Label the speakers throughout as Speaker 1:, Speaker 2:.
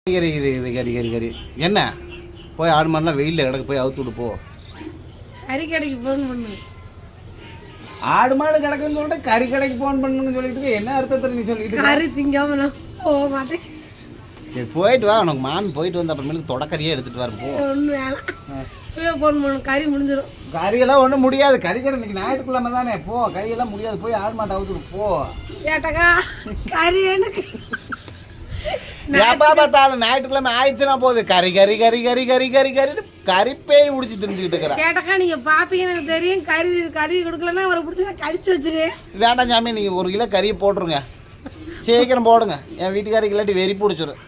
Speaker 1: கறி கறி கறி கறி கறி என்ன போய் ஆடு மாடெலாம் வெயிலில் கிடக்கு போய் அவுத்து விடு போ.
Speaker 2: கறி கடைக்கு ஃபோன் பண்ணு.
Speaker 1: ஆடு மாடு கிடக்குன்னு சொல்லிட்டு கறி கடைக்கு ஃபோன் பண்ணுன்னு சொல்லிட்டு என்ன அர்த்தத்தில் நீ சொல்லிட்டு
Speaker 2: கறி திங்காம நான் போக மாட்டேன்.
Speaker 1: போயிட்டு வா, உனக்கு மாமி போயிட்டு வந்து அப்புறமேலுக்கு தொடக்கறியே எடுத்துட்டு வர போ.
Speaker 2: ஒன்றும் வேணாம், போய் ஃபோன் பண்ணு. கறி முடிஞ்சிடும்.
Speaker 1: கறியெல்லாம் ஒன்றும் முடியாது, கறி கடை இன்னைக்கு ஞாயிற்றுக்கிழமை தானே, போ. கறியெல்லாம் முடியாது, போய் ஆடு மாட்டை அவுத்து விடு போ.
Speaker 2: சேட்டக்கா கறி எனக்கு
Speaker 1: எப்பா பார்த்தாலும் ஞாயிற்றுக்கிழமை ஆயிடுச்சுன்னா போகுது கறி கறி கறி கறி கறி கறி கறின்னு கறிப்பேய் முடிச்சு தெரிஞ்சுக்கிட்டு இருக்கிறேன்.
Speaker 2: சேட்டக்கா நீங்க பாப்பீங்கன்னு எனக்கு தெரியும். கறி கறி கொடுக்கலன்னா அவரை பிடிச்சி நான் கடிச்சு வச்சிரு.
Speaker 1: வேண்டாம் சாமி, நீங்கள் 1 கிலோ கறியை போட்டுருங்க, சீக்கிரம் போடுங்க. என் வீட்டுக்காரிக்கு இல்லாட்டி வெறி பிடிச்சிடும்.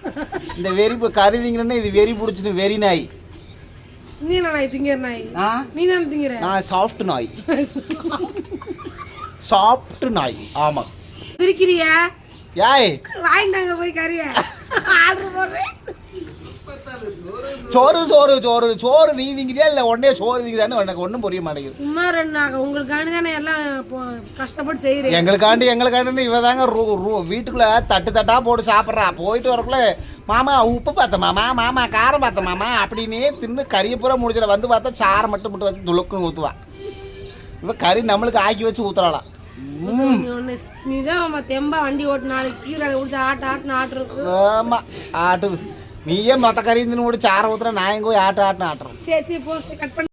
Speaker 1: இந்த வெறி கறி திங்கிறேன்னா இது வெறி பிடிச்சின்னு வெறி நாய்.
Speaker 2: நீ என்ன நாய் திங்கிற நாய்? நீ தானே திங்கிற? நான்
Speaker 1: சாஃப்ட் நாய். சாஃப்ட் நாய். ஆமாம்.
Speaker 2: திரிக்கிறியா?
Speaker 1: யாய்
Speaker 2: வாங்கிட்டாங்க போய் கறிய ஆர்டர் போடுறேன்.
Speaker 1: சோறு சோறு சோறு சோறு நீ திங்கிறியா இல்லை உடனே சோறு திங்கிறான்னு எனக்கு ஒன்றும் புரிய மாட்டேங்குது.
Speaker 2: சும்மா 2 உங்களுக்காண்டி தானே எல்லாம் கஷ்டப்பட்டு செய்கிறேன்.
Speaker 1: எங்களுக்காண்டி இவ தாங்க வீட்டுக்குள்ள தட்டு தட்டா போட்டு சாப்பிட்றா. போயிட்டு வரக்குள்ள மாமா உப்பு பார்த்த மாமா, மாமா காரம் பார்த்த மாமா அப்படின்னே தின்னு கறியை பூரா முடிச்சிட. வந்து பார்த்தா சாரை மட்டும் வச்சு துளுக்குன்னு ஊற்றுவா. இவ கறி நம்மளுக்கு ஆக்கி வச்சு ஊத்துறாளாம்.
Speaker 2: நீதான் தெம்பா வண்டி ஓட்டு நாளைக்கு கீரை குடிச்சு ஆட்டு இருக்கு.
Speaker 1: ஆமா ஆட்டு. நீயே மொத்த கறி தின்னு கூட சாரை ஊத்துற, நான் எங்க போய் ஆட்டுறேன்.
Speaker 2: சரி சரி போ, கட் பண்ணி